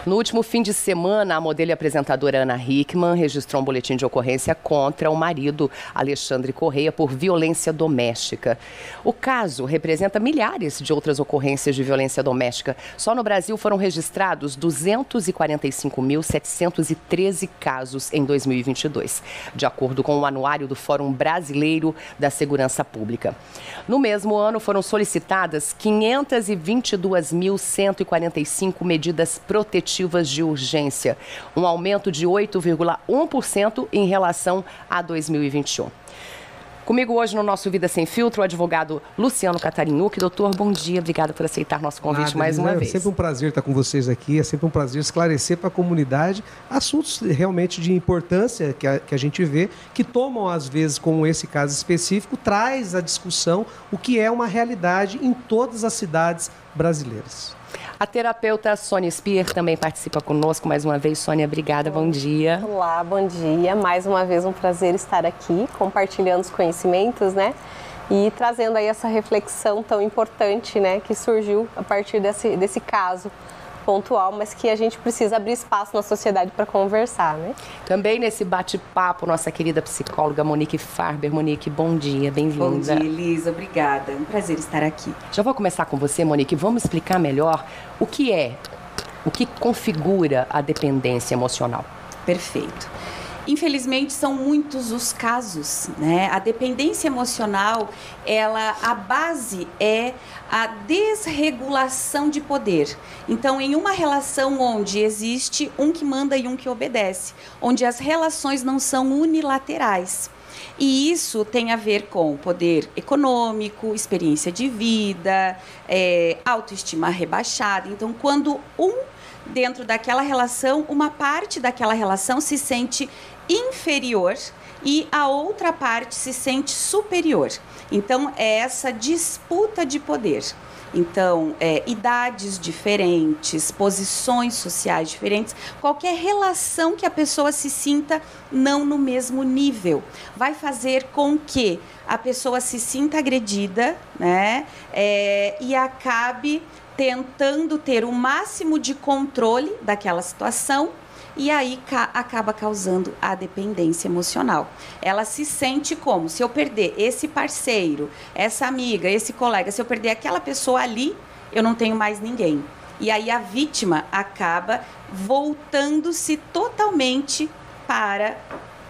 No último fim de semana, a modelo e apresentadora Ana Hickman registrou um boletim de ocorrência contra o marido Alexandre Correia por violência doméstica. O caso representa milhares de outras ocorrências de violência doméstica. Só no Brasil foram registrados 245.713 casos em 2022, de acordo com o Anuário do Fórum Brasileiro da Segurança Pública. No mesmo ano, foram solicitadas 522.145 medidas protetivas de urgência, um aumento de 8,1% em relação a 2021. Comigo hoje no nosso Vida Sem Filtro, o advogado Luciano Catarinhuc. Doutor, bom dia, obrigada por aceitar nosso convite mais uma vez. É sempre um prazer estar com vocês aqui, é sempre um prazer esclarecer para a comunidade assuntos realmente de importância que a gente vê, que tomam às vezes, como esse caso específico, traz à discussão o que é uma realidade em todas as cidades brasileiras. A terapeuta Sônia Speer também participa conosco mais uma vez. Sônia, obrigada, bom dia. Olá, bom dia. Mais uma vez um prazer estar aqui, compartilhando os conhecimentos, né? E trazendo aí essa reflexão tão importante, né? Que surgiu a partir desse caso pontual, mas que a gente precisa abrir espaço na sociedade para conversar, né? Também nesse bate-papo, nossa querida psicóloga Monique Farber. Monique, bom dia, bem-vinda. Bom dia, Elisa, obrigada. É um prazer estar aqui. Já vou começar com você, Monique. Vamos explicar melhor o que configura a dependência emocional. Perfeito. Infelizmente, são muitos os casos, né? A dependência emocional, a base é a desregulação de poder. Então, em uma relação onde existe um que manda e um que obedece, onde as relações não são unilaterais. E isso tem a ver com poder econômico, experiência de vida, autoestima rebaixada. Então, quando dentro daquela relação, uma parte daquela relação se sente inferior e a outra parte se sente superior. Então, é essa disputa de poder. Então, idades diferentes, posições sociais diferentes, qualquer relação que a pessoa se sinta não no mesmo nível, vai fazer com que a pessoa se sinta agredida, né? E acabe tentando ter o máximo de controle daquela situação e aí acaba causando a dependência emocional. Ela se sente como? Se eu perder esse parceiro, essa amiga, esse colega, se eu perder aquela pessoa ali, eu não tenho mais ninguém. E aí a vítima acaba voltando-se totalmente para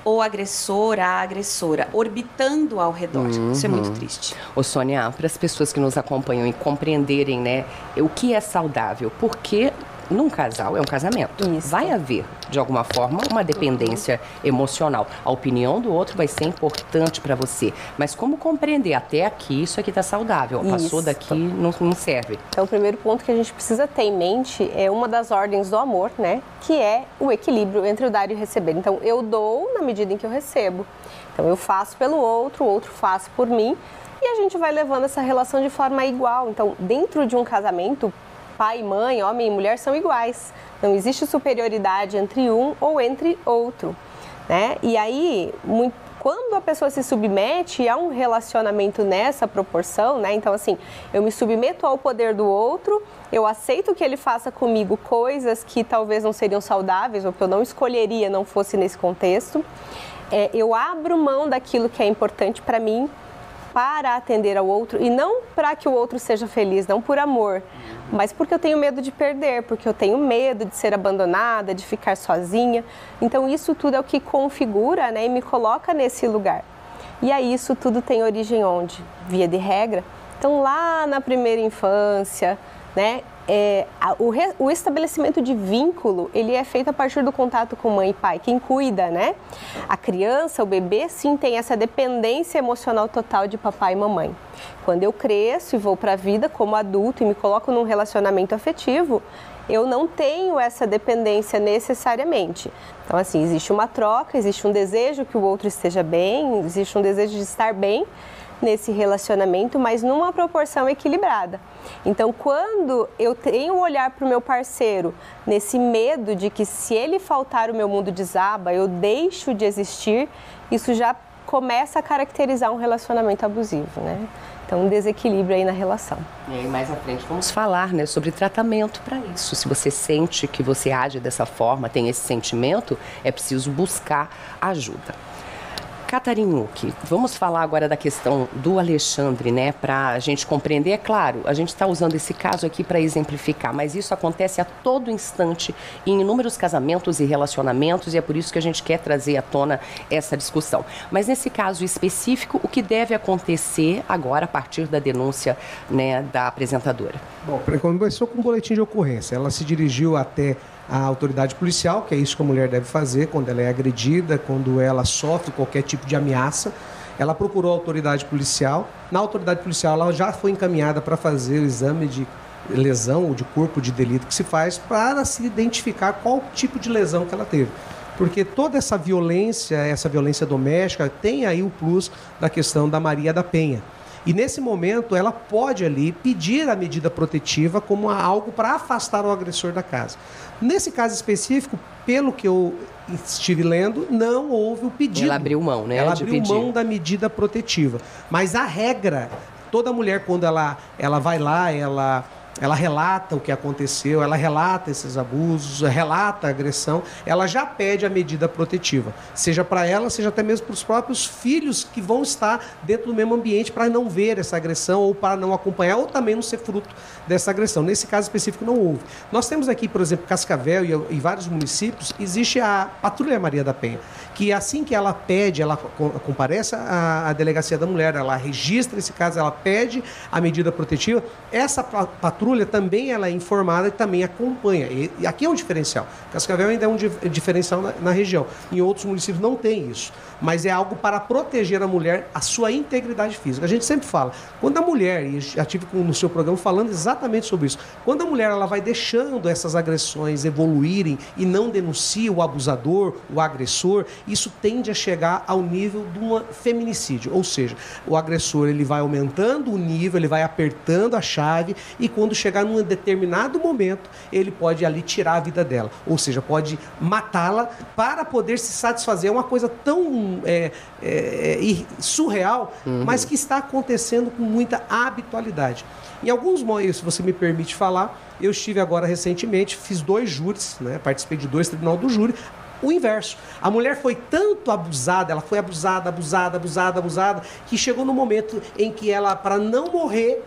o agressor, a agressora, orbitando ao redor. Isso é muito triste. Ô Sônia, para as pessoas que nos acompanham e compreenderem, né, o que é saudável, porque num casal é um casamento. Isso. Vai haver, de alguma forma, uma dependência emocional. A opinião do outro vai ser importante para você. Mas como compreender? Até aqui, isso aqui está saudável. Passou daqui, não serve. Então, o primeiro ponto que a gente precisa ter em mente é uma das ordens do amor, né? Que é o equilíbrio entre o dar e o receber. Então, eu dou na medida em que eu recebo. Então, eu faço pelo outro, o outro faz por mim. E a gente vai levando essa relação de forma igual. Então, dentro de um casamento, pai e mãe, homem e mulher são iguais. Não existe superioridade entre um ou entre outro, né? E aí, quando a pessoa se submete a um relacionamento nessa proporção, né? Então, assim, eu me submeto ao poder do outro, eu aceito que ele faça comigo coisas que talvez não seriam saudáveis ou que eu não escolheria, não fosse nesse contexto. Eu abro mão daquilo que é importante para mim, para atender ao outro e não para que o outro seja feliz, não por amor, mas porque eu tenho medo de perder, porque eu tenho medo de ser abandonada, de ficar sozinha. Então isso tudo é o que configura, né, e me coloca nesse lugar. E aí isso tudo tem origem onde? Via de regra. Então lá na primeira infância, né, o estabelecimento de vínculo, ele é feito a partir do contato com mãe e pai, quem cuida, né? A criança, o bebê, sim, tem essa dependência emocional total de papai e mamãe. Quando eu cresço e vou para a vida como adulto e me coloco num relacionamento afetivo, eu não tenho essa dependência necessariamente. Então, assim, existe uma troca, existe um desejo que o outro esteja bem, existe um desejo de estar bem nesse relacionamento, mas numa proporção equilibrada. Então, quando eu tenho um olhar para o meu parceiro nesse medo de que se ele faltar o meu mundo desaba, eu deixo de existir, isso já começa a caracterizar um relacionamento abusivo, né? Então, um desequilíbrio aí na relação. E aí, mais à frente, vamos falar, né, sobre tratamento para isso. Se você sente que você age dessa forma, tem esse sentimento, é preciso buscar ajuda. Catarinhuque, vamos falar agora da questão do Alexandre, né, para a gente compreender. É claro, a gente está usando esse caso aqui para exemplificar, mas isso acontece a todo instante em inúmeros casamentos e relacionamentos, e é por isso que a gente quer trazer à tona essa discussão. Mas nesse caso específico, o que deve acontecer agora a partir da denúncia, né, da apresentadora? Bom, começou com um boletim de ocorrência. Ela se dirigiu até a autoridade policial, que é isso que a mulher deve fazer quando ela é agredida, quando ela sofre qualquer tipo de ameaça. Ela procurou a autoridade policial. Na autoridade policial, ela já foi encaminhada para fazer o exame de lesão ou de corpo de delito que se faz para se identificar qual tipo de lesão que ela teve. Porque toda essa violência doméstica, tem aí o plus da questão da Maria da Penha. E nesse momento ela pode ali pedir a medida protetiva como algo para afastar o agressor da casa. Nesse caso específico, pelo que eu estive lendo, não houve o pedido. Ela abriu mão, né? Ela abriu mão da medida protetiva. Mas a regra, toda mulher quando ela vai lá, ela relata o que aconteceu, ela relata esses abusos, relata a agressão, ela já pede a medida protetiva, seja para ela, seja até mesmo para os próprios filhos que vão estar dentro do mesmo ambiente para não ver essa agressão ou para não acompanhar ou também não ser fruto dessa agressão. Nesse caso específico não houve. Nós temos aqui, por exemplo, Cascavel e vários municípios, existe a Patrulha Maria da Penha, que assim que ela pede, ela comparece à delegacia da mulher, ela registra esse caso, ela pede a medida protetiva, essa patrulha também ela é informada e também acompanha. E aqui é um diferencial. Cascavel ainda é um diferencial na região. Em outros municípios não tem isso. Mas é algo para proteger a mulher, a sua integridade física. A gente sempre fala, quando a mulher, e já estive no seu programa falando exatamente sobre isso, quando a mulher ela vai deixando essas agressões evoluírem e não denuncia o abusador, o agressor, isso tende a chegar ao nível de um feminicídio. Ou seja, o agressor ele vai aumentando o nível, ele vai apertando a chave e quando chegar num determinado momento, ele pode ali tirar a vida dela. Ou seja, pode matá-la para poder se satisfazer. É uma coisa tão surreal, mas que está acontecendo com muita habitualidade. Em alguns momentos, se você me permite falar, eu estive agora recentemente, fiz 2 júris, né, participei de 2 tribunal do júri, o inverso. A mulher foi tanto abusada, ela foi abusada, que chegou no momento em que ela, para não morrer,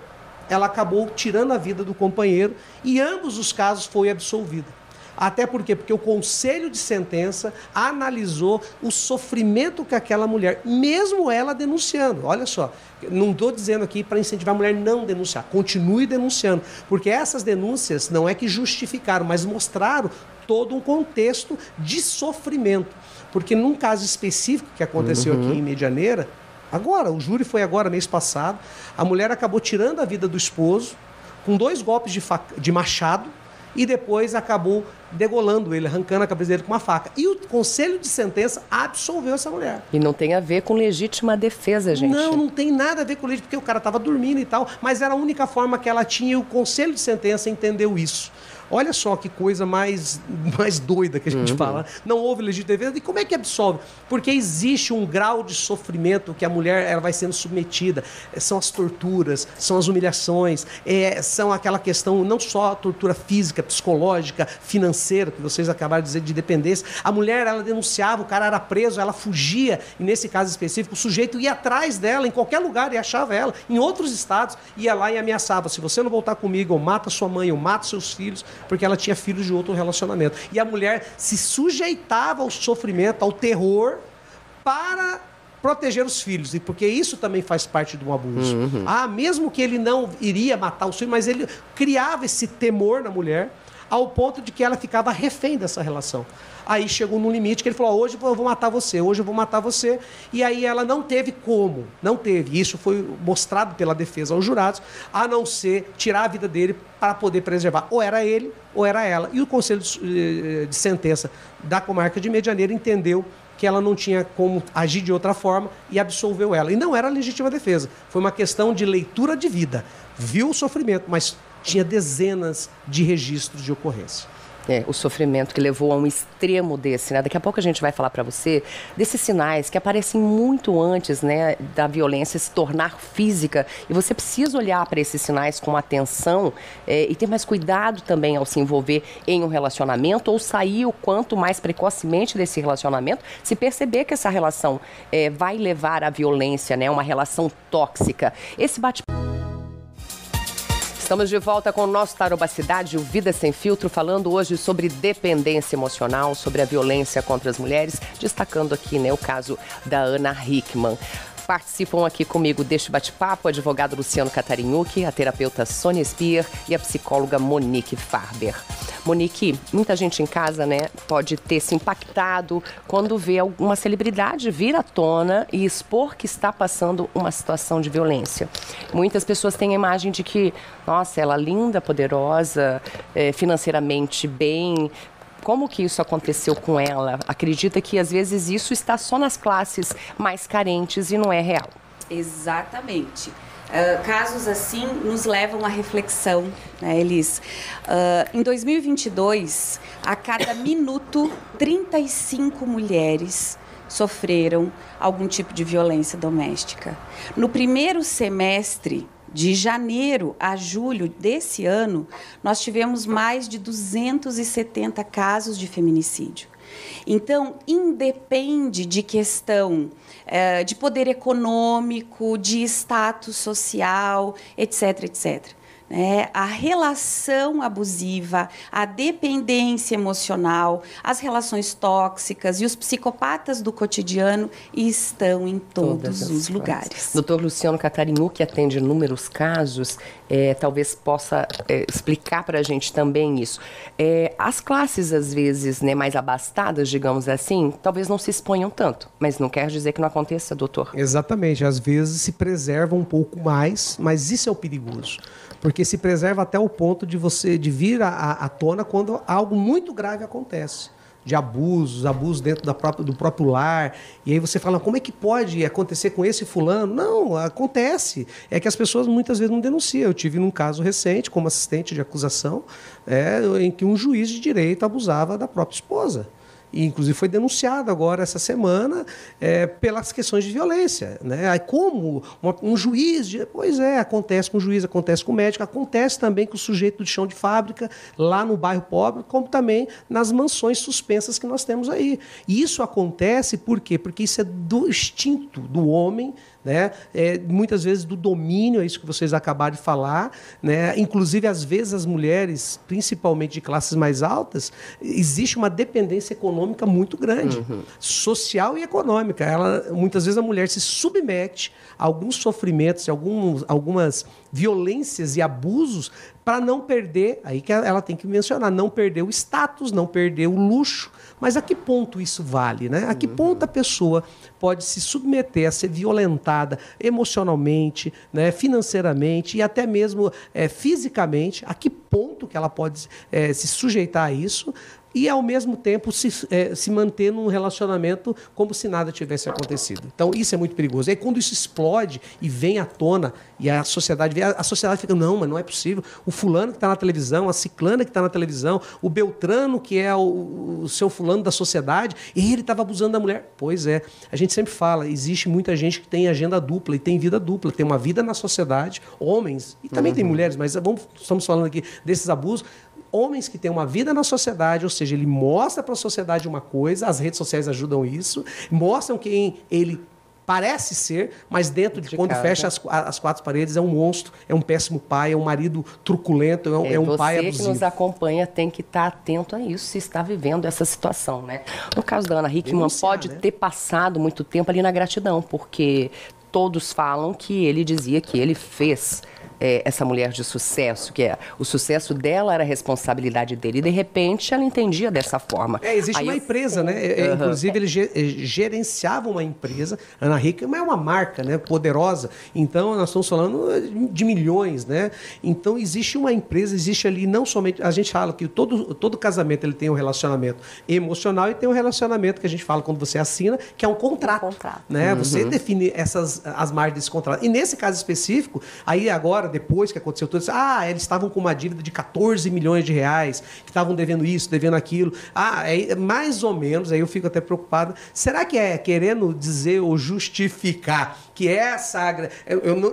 ela acabou tirando a vida do companheiro e ambos os casos foi absolvida. Até porque o conselho de sentença analisou o sofrimento que aquela mulher, mesmo ela denunciando, olha só, não estou dizendo aqui para incentivar a mulher a não denunciar, continue denunciando, porque essas denúncias não é que justificaram, mas mostraram todo um contexto de sofrimento. Porque num caso específico que aconteceu aqui em Medianeira, agora, o júri foi agora, mês passado, a mulher acabou tirando a vida do esposo com 2 golpes de machado e depois acabou degolando ele, arrancando a cabeça dele com uma faca. E o conselho de sentença absolveu essa mulher. E não tem a ver com legítima defesa, gente. Não tem nada a ver com legítima, porque o cara estava dormindo e tal, mas era a única forma que ela tinha e o conselho de sentença entendeu isso. Olha só que coisa mais doida que a gente fala. Não houve legítima defesa. E como é que absolve? Porque existe um grau de sofrimento que a mulher ela vai sendo submetida. São as torturas, são as humilhações, são aquela questão, não só a tortura física, psicológica, financeira, que vocês acabaram de dizer, de dependência. A mulher, ela denunciava, o cara era preso, ela fugia. E nesse caso específico, o sujeito ia atrás dela, em qualquer lugar, e achava ela. Em outros estados, ia lá e ameaçava. Se você não voltar comigo, eu mato a sua mãe, eu mato seus filhos, porque ela tinha filhos de outro relacionamento. E a mulher se sujeitava ao sofrimento, ao terror, para proteger os filhos. E porque isso também faz parte de um abuso. Mesmo que ele não iria matar os filhos, mas ele criava esse temor na mulher, ao ponto de que ela ficava refém dessa relação. Aí chegou num limite que ele falou, hoje eu vou matar você, hoje eu vou matar você. E aí ela não teve como, não teve. Isso foi mostrado pela defesa aos jurados, a não ser tirar a vida dele para poder preservar. Ou era ele, ou era ela. E o conselho de sentença da comarca de Medianeira entendeu que ela não tinha como agir de outra forma e absolveu ela. E não era legítima defesa. Foi uma questão de leitura de vida. Viu o sofrimento, mas tinha dezenas de registros de ocorrência. O sofrimento que levou a um extremo desse, né? Daqui a pouco a gente vai falar para você desses sinais que aparecem muito antes, né, da violência se tornar física. E você precisa olhar para esses sinais com atenção e ter mais cuidado também ao se envolver em um relacionamento ou sair o quanto mais precocemente desse relacionamento, se perceber que essa relação vai levar à violência, né? Uma relação tóxica. Esse bate-papo. Estamos de volta com o nosso Tarobacidade, o Vida Sem Filtro, falando hoje sobre dependência emocional, sobre a violência contra as mulheres, destacando aqui, né, o caso da Ana Hickman. Participam aqui comigo deste bate-papo o advogado Luciano Catarinhucchi, a terapeuta Sônia Spear e a psicóloga Monique Farber. Monique, muita gente em casa, né, pode ter se impactado quando vê alguma celebridade vir à tona e expor que está passando uma situação de violência. Muitas pessoas têm a imagem de que, nossa, ela é linda, poderosa, financeiramente bem. Como que isso aconteceu com ela? Acredita que às vezes isso está só nas classes mais carentes e não é real? Exatamente. Casos assim nos levam à reflexão, né, Elis? Em 2022, a cada minuto, 35 mulheres sofreram algum tipo de violência doméstica. No primeiro semestre, de janeiro a julho desse ano, nós tivemos mais de 270 casos de feminicídio. Então, independe de questão de poder econômico, de status social, etc., etc. A relação abusiva, a dependência emocional, as relações tóxicas e os psicopatas do cotidiano estão em todos os lugares. Doutor Luciano Catarinhucchi, que atende inúmeros casos, talvez possa explicar para a gente também isso. As classes, às vezes, né, mais abastadas, digamos assim, talvez não se exponham tanto, mas não quer dizer que não aconteça, doutor? Exatamente, às vezes se preserva um pouco mais, mas isso é o perigoso. Porque se preserva até o ponto de vir à tona quando algo muito grave acontece. De abusos dentro do próprio lar. E aí você fala, como é que pode acontecer com esse fulano? Não, acontece. É que as pessoas muitas vezes não denunciam. Eu tive num caso recente, como assistente de acusação, em que um juiz de direito abusava da própria esposa. E, inclusive, foi denunciado agora, essa semana, pelas questões de violência. Né? Aí, como um juiz... Pois acontece com o juiz, acontece com o médico, acontece também com o sujeito de chão de fábrica, lá no bairro pobre, como também nas mansões suspensas que nós temos aí. E isso acontece por quê? Porque isso é do instinto do homem, né? Muitas vezes do domínio, é isso que vocês acabaram de falar, né? Inclusive, às vezes, as mulheres, principalmente de classes mais altas, existe uma dependência econômica muito grande, social e econômica. Muitas vezes a mulher se submete a alguns sofrimentos, a algumas violências e abusos para não perder, aí que ela tem que mencionar, não perder o status, não perder o luxo. Mas a que ponto isso vale, né? A que ponto a pessoa pode se submeter a ser violentada emocionalmente, né, financeiramente e até mesmo fisicamente? A que ponto que ela pode se sujeitar a isso? E, ao mesmo tempo, se manter num relacionamento como se nada tivesse acontecido. Então, isso é muito perigoso. E aí, quando isso explode e vem à tona, e a sociedade fica, não, mas não é possível. O fulano que está na televisão, a ciclana que está na televisão, o Beltrano, que é o seu fulano da sociedade, e ele estava abusando da mulher. Pois é. A gente sempre fala, existe muita gente que tem agenda dupla e tem vida dupla. Tem uma vida na sociedade, homens, e também tem mulheres, mas estamos falando aqui desses abusos. Homens que têm uma vida na sociedade, ou seja, ele mostra para a sociedade uma coisa, as redes sociais ajudam isso, mostram quem ele parece ser, mas dentro de quando casa. Fecha as quatro paredes é um monstro, é um péssimo pai, é um marido truculento, é um pai abusivo. Você que nos acompanha tem que estar atento a isso, se está vivendo essa situação, né? No caso da Ana Hickman, pode ter passado muito tempo ali na gratidão, porque todos falam que ele dizia que ele fez essa mulher de sucesso, que o sucesso dela era a responsabilidade dele, e de repente ela entendia dessa forma. Existe uma empresa, né? Inclusive ele gerenciava uma empresa, Ana Hickman é uma marca, né, poderosa, então nós estamos falando de milhões, né? Então existe uma empresa, existe ali não somente, a gente fala que todo casamento ele tem um relacionamento emocional e tem um relacionamento que a gente fala quando você assina, que é um contrato. Né? Você define as margens desse contrato. E nesse caso específico, aí agora, depois que aconteceu tudo isso, eles estavam com uma dívida de 14 milhões de reais, que estavam devendo isso, devendo aquilo. Mais ou menos, aí eu fico até preocupado. Será que é querendo dizer ou justificar que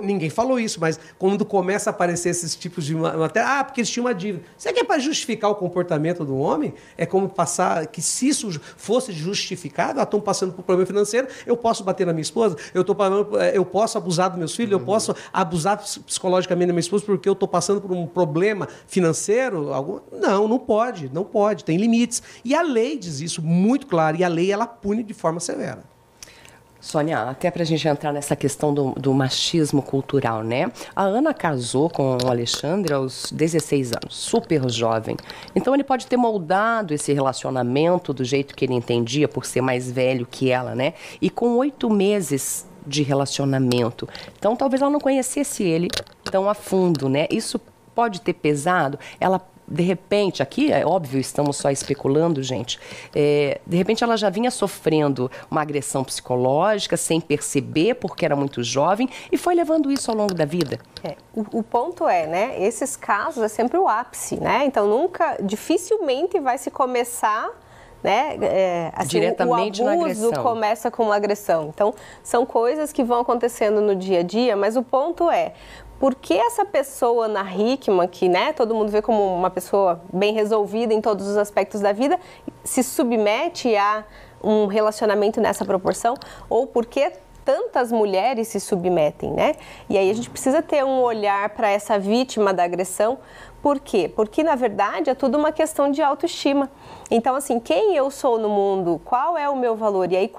ninguém falou isso, mas quando começa a aparecer esses tipos de matéria, porque eles tinham uma dívida. Será que é para justificar o comportamento do homem? É como passar, que se isso fosse justificado, estão passando por problema financeiro, eu posso bater na minha esposa, eu posso abusar dos meus filhos, eu posso abusar psicologicamente da minha esposa porque eu estou passando por um problema financeiro? Não pode, tem limites. E a lei diz isso muito claro, e a lei ela pune de forma severa. Sônia, até para a gente entrar nessa questão do machismo cultural, né? A Ana casou com o Alexandre aos 16 anos, super jovem. Então ele pode ter moldado esse relacionamento do jeito que ele entendia, por ser mais velho que ela, né? E com 8 meses de relacionamento. Então talvez ela não conhecesse ele tão a fundo, né? Isso pode ter pesado. Ela, de repente, aqui é óbvio, estamos só especulando, gente, de repente ela já vinha sofrendo uma agressão psicológica sem perceber, porque era muito jovem, e foi levando isso ao longo da vida. O ponto é, né, esses casos é sempre o ápice, né, então dificilmente vai se começar, né, assim, diretamente o abuso na agressão. Começa com uma agressão, então são coisas que vão acontecendo no dia a dia, mas o ponto é, por que essa pessoa, Ana Hickman, que, né, todo mundo vê como uma pessoa bem resolvida em todos os aspectos da vida, se submete a um relacionamento nessa proporção? Ou por que tantas mulheres se submetem, né? E aí a gente precisa ter um olhar para essa vítima da agressão. Por quê? Porque, na verdade, é tudo uma questão de autoestima. Então, assim, quem eu sou no mundo? Qual é o meu valor? E aí,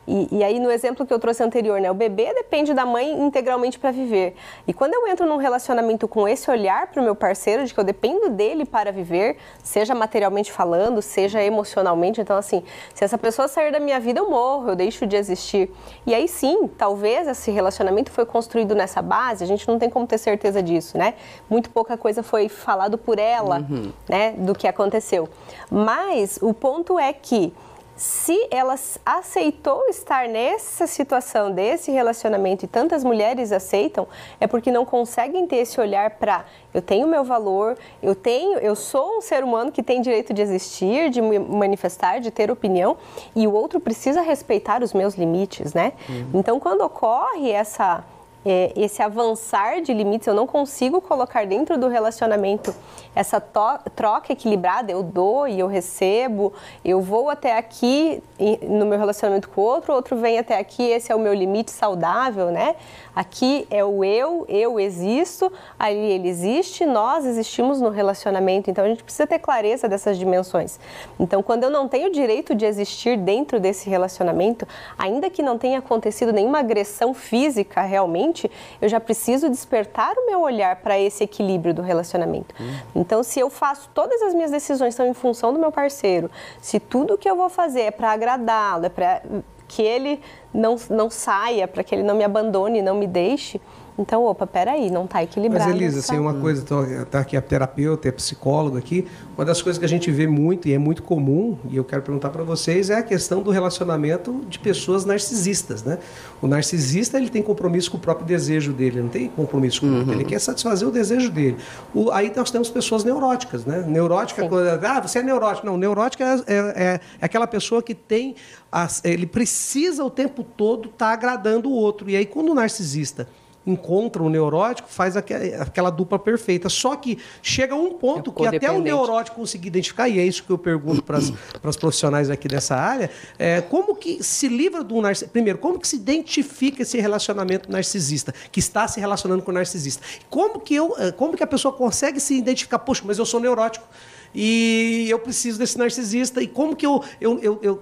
E aí, no exemplo que eu trouxe anterior, né? O bebê depende da mãe integralmente para viver. E quando eu entro num relacionamento com esse olhar para o meu parceiro, de que eu dependo dele para viver, seja materialmente falando, seja emocionalmente, então, assim, se essa pessoa sair da minha vida, eu morro, eu deixo de existir. E aí, sim, talvez esse relacionamento foi construído nessa base, a gente não tem como ter certeza disso, né? Muito pouca coisa foi falado por ela, né, do que aconteceu. Mas o ponto é que, se ela aceitou estar nessa situação, desse relacionamento, e tantas mulheres aceitam, é porque não conseguem ter esse olhar para eu tenho meu valor, eu sou um ser humano que tem direito de existir, de me manifestar, de ter opinião, e o outro precisa respeitar os meus limites, né? Então, quando ocorre esse avançar de limites, eu não consigo colocar dentro do relacionamento essa troca equilibrada, eu dou e eu recebo, eu vou até aqui no meu relacionamento com o outro vem até aqui, esse é o meu limite saudável, né? Aqui é o eu existo, ali ele existe, nós existimos no relacionamento, então a gente precisa ter clareza dessas dimensões. Então, quando eu não tenho o direito de existir dentro desse relacionamento, ainda que não tenha acontecido nenhuma agressão física realmente, eu já preciso despertar o meu olhar para esse equilíbrio do relacionamento. Então, se eu faço, todas as minhas decisões estão em função do meu parceiro, se tudo que eu vou fazer é para agradá-lo, é para que ele não saia, para que ele não me abandone, não me deixe, então, peraí, não está equilibrado. Mas, Elisa, assim, uma coisa, está aqui a terapeuta, a psicóloga aqui, uma das coisas que a gente vê muito, e é muito comum, e eu quero perguntar para vocês, é a questão do relacionamento de pessoas narcisistas, né? O narcisista, ele tem compromisso com o próprio desejo dele, não tem compromisso com o outro, ele quer satisfazer o desejo dele. Aí nós temos pessoas neuróticas, né? Neurótica, você é neurótico. Não, neurótica é aquela pessoa que tem, ele precisa o tempo todo estar agradando o outro. E aí, quando o narcisista encontra o neurótico, faz aquela dupla perfeita. Só que chega um ponto que até o neurótico conseguir identificar, e é isso que eu pergunto para as profissionais aqui dessa área, como que se livra do narcisista? Primeiro, como que se identifica esse relacionamento narcisista, que está se relacionando com o narcisista? Como que a pessoa consegue se identificar? Poxa, mas eu sou neurótico e eu preciso desse narcisista, e como que eu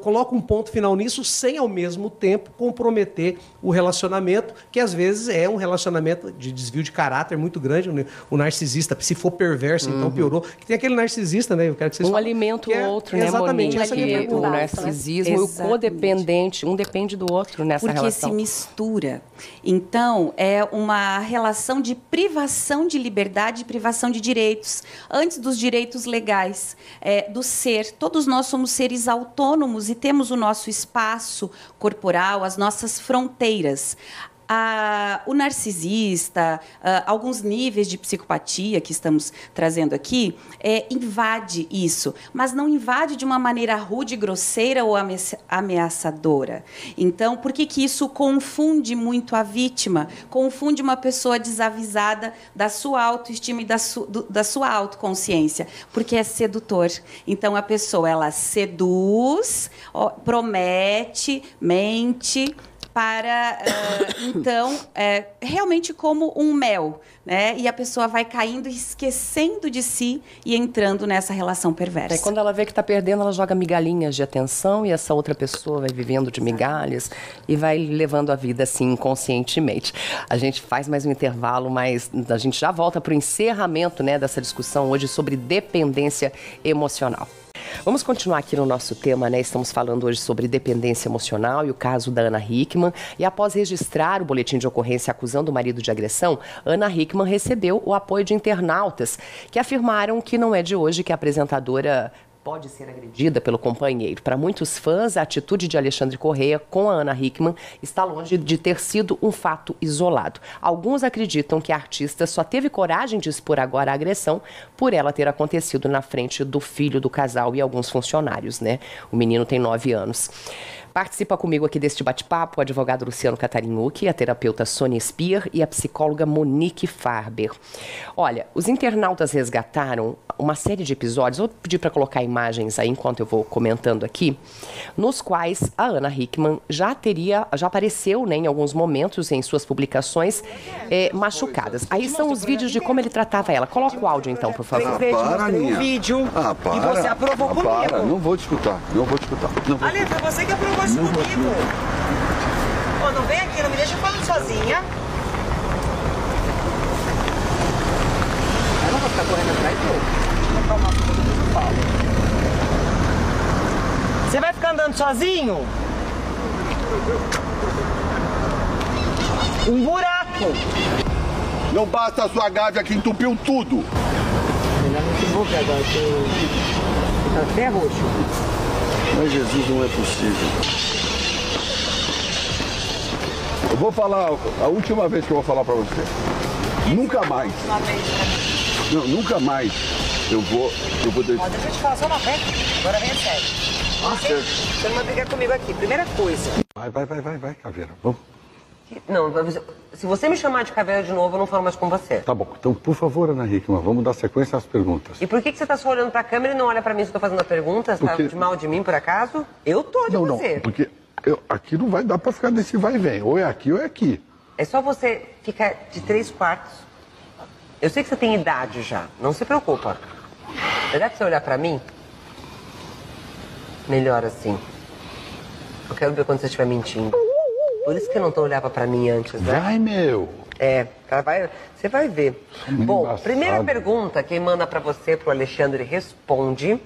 coloco um ponto final nisso sem, ao mesmo tempo, comprometer o relacionamento, que às vezes é um relacionamento de desvio de caráter muito grande, né? O narcisista, se for perverso, então piorou, que tem aquele narcisista, né? Eu quero que vocês falem, alimenta o outro, né, exatamente, essa é o narcisismo, e o codependente, um depende do outro nessa relação. Porque se mistura. Então, é uma relação de privação de liberdade e privação de direitos, antes dos direitos legais. Do ser. Todos nós somos seres autônomos e temos o nosso espaço corporal, as nossas fronteiras. O narcisista, alguns níveis de psicopatia que estamos trazendo aqui, invade isso, mas não invade de uma maneira rude, grosseira ou ameaçadora. Então, por que isso confunde muito a vítima? Confunde uma pessoa desavisada da sua autoestima e da sua autoconsciência, porque é sedutor. Então, a pessoa, ela seduz, promete, mente, para, então, realmente como um mel, né? E a pessoa vai caindo, esquecendo de si e entrando nessa relação perversa. Quando ela vê que está perdendo, ela joga migalhinhas de atenção e essa outra pessoa vai vivendo de migalhas e vai levando a vida assim inconscientemente. A gente faz mais um intervalo, mas a gente já volta para o encerramento, né, dessa discussão hoje sobre dependência emocional. Vamos continuar aqui no nosso tema, né? Estamos falando hoje sobre dependência emocional e o caso da Ana Hickman. E após registrar o boletim de ocorrência acusando o marido de agressão, Ana Hickman recebeu o apoio de internautas que afirmaram que não é de hoje que a apresentadora pode ser agredida pelo companheiro. Para muitos fãs, a atitude de Alexandre Correia com a Ana Hickman está longe de ter sido um fato isolado. Alguns acreditam que a artista só teve coragem de expor agora a agressão por ela ter acontecido na frente do filho do casal e alguns funcionários, né? O menino tem 9 anos. Participa comigo aqui deste bate-papo o advogado Luciano Catarinhucchi, a terapeuta Sônia Spear e a psicóloga Monique Farber. Olha, os internautas resgataram uma série de episódios, vou pedir para colocar imagens aí enquanto eu vou comentando aqui, nos quais a Ana Hickman já apareceu, né, em alguns momentos em suas publicações machucadas. Aí são os vídeos de como ele tratava ela. Coloca o áudio então, por favor. Um vídeo e você aprovou comigo. Para, não vou disputar. Ale, foi você que aprovou isso comigo. Pô, não vem aqui, não me deixa falando sozinha. Eu não vou ficar correndo atrás dele. Você vai ficar andando sozinho? Um buraco. Não basta a sua gávea que entupiu tudo. Melhor não se envolver agora, que tá até roxo. Mas Jesus, não é possível. Eu vou falar, a última vez que eu vou falar pra você. Nunca mais. Não, nunca mais eu vou deixar. Deixa eu te falar só uma vez. Agora vem a sério. Você não vai brigar comigo aqui. Primeira coisa. Vai, Caveira. Vamos. Não, se você me chamar de Caveira de novo, eu não falo mais com você. Tá bom. Então, por favor, Ana Hickman, vamos dar sequência às perguntas. E por que você tá só olhando pra câmera e não olha pra mim se eu tô fazendo a pergunta? Você tá de mal de mim, por acaso? Eu tô de você. Não, porque aqui não vai dar pra ficar desse vai e vem. Ou é aqui ou é aqui. É só você ficar de 3/4. Eu sei que você tem idade já, não se preocupa. Melhor que você olhar pra mim? Melhor assim. Eu quero ver quando você estiver mentindo. Por isso que não olhava pra mim antes, né? Vai, meu. Você vai ver. Bom, embaçado. Primeira pergunta, quem manda pra você, pro Alexandre, responde.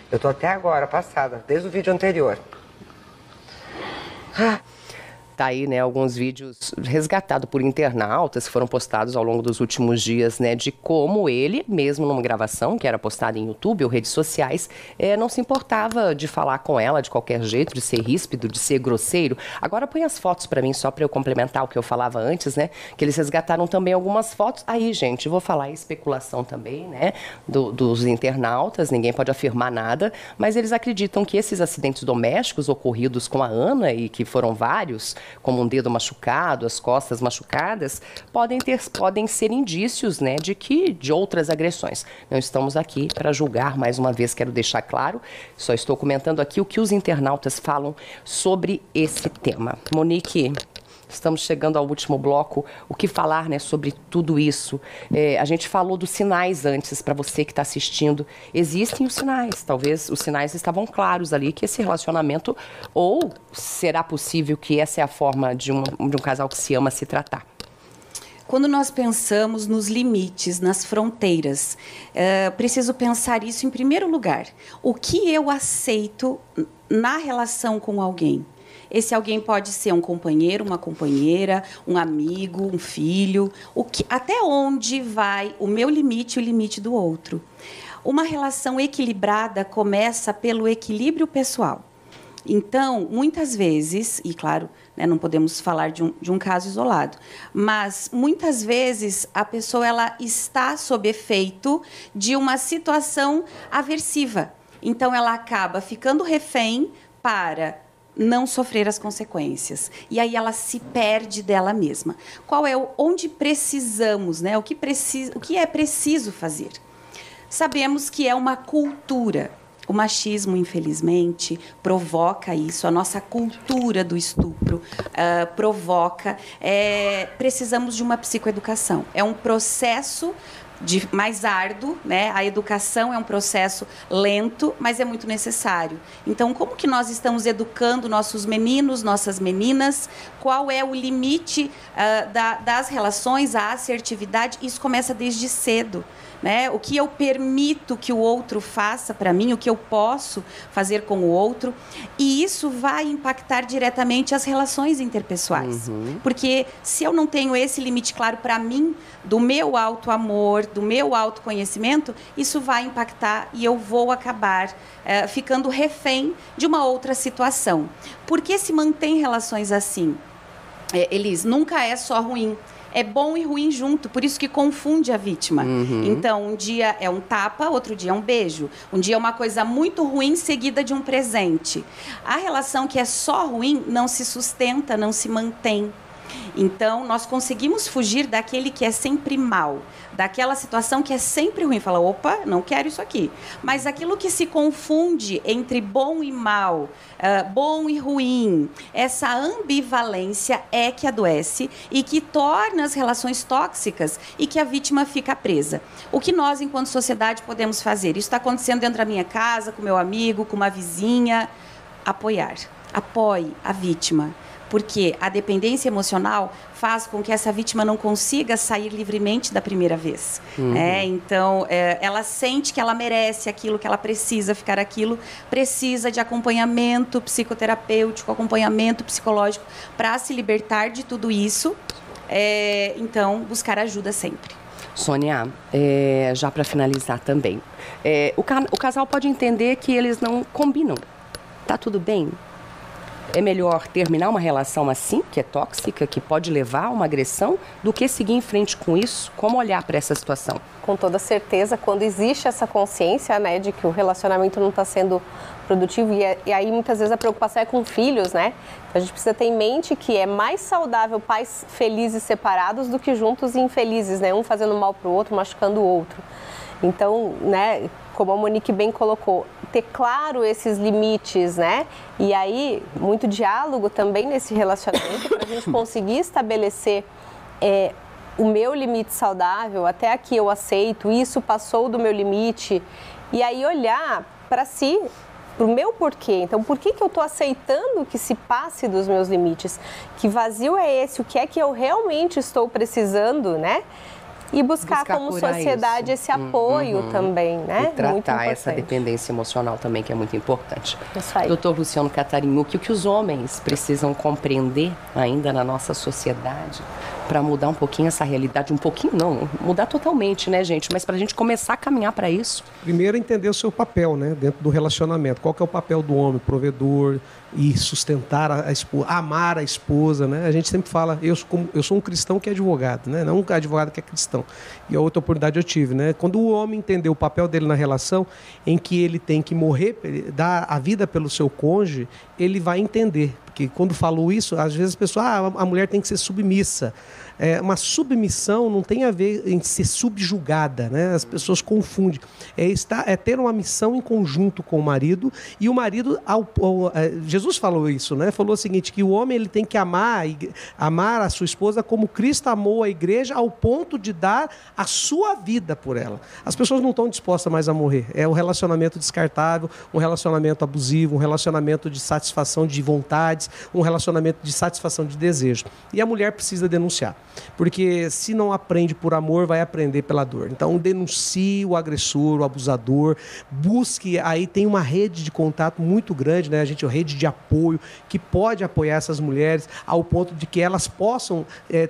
Eu tô até agora passada, desde o vídeo anterior. Tá aí, né, alguns vídeos resgatados por internautas que foram postados ao longo dos últimos dias, né, de como ele, mesmo numa gravação que era postada em YouTube ou redes sociais, não se importava de falar com ela de qualquer jeito, de ser ríspido, de ser grosseiro. Agora põe as fotos pra mim, só pra eu complementar o que eu falava antes, né, que eles resgataram também algumas fotos. Aí, gente, vou falar especulação também, né, dos internautas, ninguém pode afirmar nada, mas eles acreditam que esses acidentes domésticos ocorridos com a Ana, e que foram vários, como um dedo machucado, as costas machucadas, podem ser indícios, né, de outras agressões. Não estamos aqui para julgar, mais uma vez quero deixar claro, só estou comentando aqui o que os internautas falam sobre esse tema. Monique, estamos chegando ao último bloco. O que falar, né, sobre tudo isso? A gente falou dos sinais antes, para você que está assistindo. Existem os sinais, talvez os sinais estavam claros ali, que esse relacionamento, ou será possível que essa é a forma de um casal que se ama se tratar? Quando nós pensamos nos limites, nas fronteiras, preciso pensar isso em primeiro lugar. O que eu aceito na relação com alguém? Esse alguém pode ser um companheiro, uma companheira, um amigo, um filho. Até onde vai o meu limite e o limite do outro? Uma relação equilibrada começa pelo equilíbrio pessoal. Então, muitas vezes, e claro, né, não podemos falar de um caso isolado, mas muitas vezes a pessoa ela está sob efeito de uma situação aversiva. Então, ela acaba ficando refém para não sofrer as consequências. E aí ela se perde dela mesma. Onde precisamos, né? O que é preciso fazer? Sabemos que é uma cultura. O machismo, infelizmente, provoca isso. A nossa cultura do estupro provoca. Precisamos de uma psicoeducação. É um processo mais árduo, né? A educação é um processo lento, mas é muito necessário. Então, como que nós estamos educando nossos meninos, nossas meninas? Qual é o limite das relações, a assertividade? Isso começa desde cedo. Né? O que eu permito que o outro faça para mim, o que eu posso fazer com o outro. E isso vai impactar diretamente as relações interpessoais. Porque se eu não tenho esse limite claro para mim, do meu auto-amor, do meu autoconhecimento, isso vai impactar e eu vou acabar ficando refém de uma outra situação. Por que se mantém relações assim? Elis, nunca é só ruim. É bom e ruim junto, por isso que confunde a vítima. Então, um dia é um tapa, outro dia é um beijo. Um dia é uma coisa muito ruim seguida de um presente. A relação que é só ruim não se sustenta, não se mantém. Então, nós conseguimos fugir daquele que é sempre mal, daquela situação que é sempre ruim. Fala, opa, não quero isso aqui. Mas aquilo que se confunde entre bom e mal, bom e ruim, essa ambivalência é que adoece e que torna as relações tóxicas e que a vítima fica presa. O que nós, enquanto sociedade, podemos fazer? Isso está acontecendo dentro da minha casa, com meu amigo, com uma vizinha. Apoiar. Apoie a vítima. Porque a dependência emocional faz com que essa vítima não consiga sair livremente da primeira vez. Então, ela sente que ela merece aquilo, que ela precisa ficar aquilo, precisa de acompanhamento psicoterapêutico, acompanhamento psicológico para se libertar de tudo isso. Então, buscar ajuda sempre. Sônia, já para finalizar também, o casal pode entender que eles não combinam. Tá tudo bem? É melhor terminar uma relação assim, que é tóxica, que pode levar a uma agressão, do que seguir em frente com isso? Como olhar para essa situação? Com toda certeza, quando existe essa consciência, né, de que o relacionamento não está sendo produtivo, e aí muitas vezes a preocupação é com filhos, né? A gente precisa ter em mente que é mais saudável pais felizes separados do que juntos e infelizes, né? Um fazendo mal para o outro, machucando o outro. Então, né, como a Monique bem colocou, ter claro esses limites, né? E aí, muito diálogo também nesse relacionamento para a gente conseguir estabelecer o meu limite saudável, até aqui eu aceito, isso passou do meu limite. E aí olhar para si, para o meu porquê. Então, por que eu estou aceitando que se passe dos meus limites? Que vazio é esse? O que é que eu realmente estou precisando, né? E buscar como sociedade esse apoio também, né? E tratar essa dependência emocional também, que é muito importante. Isso aí. Doutor Luciano Catarinhucchi, o que os homens precisam compreender ainda na nossa sociedade para mudar um pouquinho essa realidade? Um pouquinho não, mudar totalmente, né, gente? Mas para a gente começar a caminhar para isso. Primeiro, entender o seu papel, né, dentro do relacionamento. Qual que é o papel do homem, provedor, e sustentar a esposa, amar a esposa, né? A gente sempre fala, eu sou um cristão que é advogado, né? Não um advogado que é cristão. E a outra oportunidade eu tive, né? Quando o homem entender o papel dele na relação, em que ele tem que morrer, dar a vida pelo seu cônjuge, ele vai entender. Porque quando falo isso, às vezes as pessoas, a mulher tem que ser submissa. Uma submissão não tem a ver em ser subjugada, né? As pessoas confundem. É ter uma missão em conjunto com o marido, e o marido, Jesus falou isso, né? Falou o seguinte, que o homem ele tem que amar a sua esposa como Cristo amou a igreja, ao ponto de dar a sua vida por ela. As pessoas não estão dispostas mais a morrer. É um relacionamento descartável, um relacionamento abusivo, um relacionamento de satisfação de vontades, um relacionamento de satisfação de desejo. E a mulher precisa denunciar. Porque se não aprende por amor, vai aprender pela dor. Então, denuncie o agressor, o abusador, busque, aí tem uma rede de contato muito grande, né? A gente, uma rede de apoio, que pode apoiar essas mulheres ao ponto de que elas possam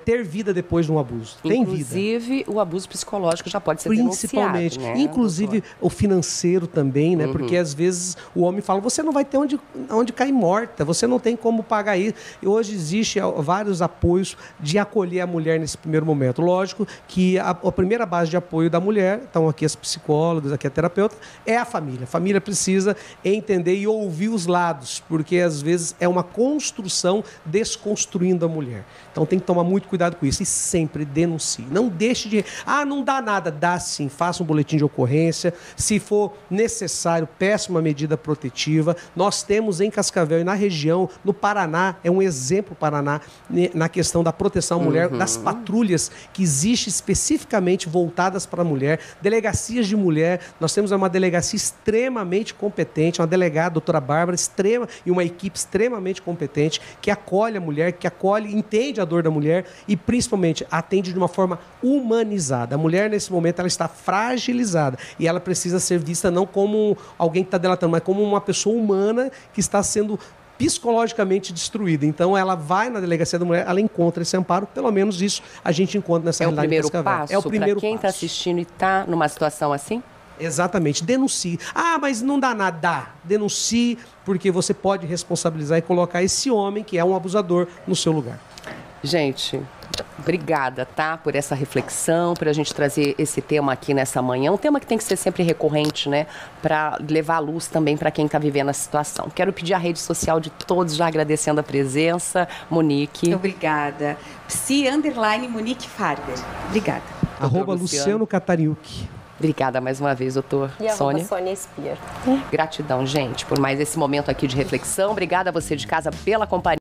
ter vida depois de um abuso. Tem vida. Inclusive, o abuso psicológico já pode ser Principalmente, denunciado, né, inclusive doutor? O financeiro também, né? Porque às vezes o homem fala, você não vai ter onde cair morta, você não tem como pagar isso. E hoje existe vários apoios de acolher a mulher nesse primeiro momento. Lógico que a primeira base de apoio da mulher, então aqui as psicólogas, aqui a terapeuta, é a família. A família precisa entender e ouvir os lados, porque às vezes é uma construção desconstruindo a mulher. Então tem que tomar muito cuidado com isso e sempre denuncie. Não deixe de... não dá nada. Dá sim. Faça um boletim de ocorrência. Se for necessário, peça uma medida protetiva. Nós temos em Cascavel e na região, no Paraná, é um exemplo Paraná, na questão da proteção à mulher, das patrulhas que existem especificamente voltadas para a mulher, delegacias de mulher. Nós temos uma delegacia extremamente competente, uma delegada, a doutora Bárbara, e uma equipe extremamente competente que acolhe a mulher, que acolhe, entende a dor da mulher e principalmente atende de uma forma humanizada. A mulher nesse momento ela está fragilizada e ela precisa ser vista não como alguém que está delatando, mas como uma pessoa humana que está sendo psicologicamente destruída. Então ela vai na delegacia da mulher, ela encontra esse amparo, pelo menos isso a gente encontra nessa realidade de Cascavel. É o primeiro passo para quem está assistindo e está numa situação assim? Exatamente, denuncie. Mas não dá nada. Dá. Denuncie, porque você pode responsabilizar e colocar esse homem, que é um abusador, no seu lugar. Gente, obrigada, tá? Por essa reflexão, por a gente trazer esse tema aqui nessa manhã. Um tema que tem que ser sempre recorrente, né? Para levar a luz também para quem está vivendo a situação. Quero pedir a rede social de todos, já agradecendo a presença. Monique. Obrigada. Monique Farber. Obrigada. @Luciano Catariuc. Obrigada mais uma vez, doutor. E Sônia. Sônia Spear. Gratidão, gente, por mais esse momento aqui de reflexão. Obrigada a você de casa pela companhia.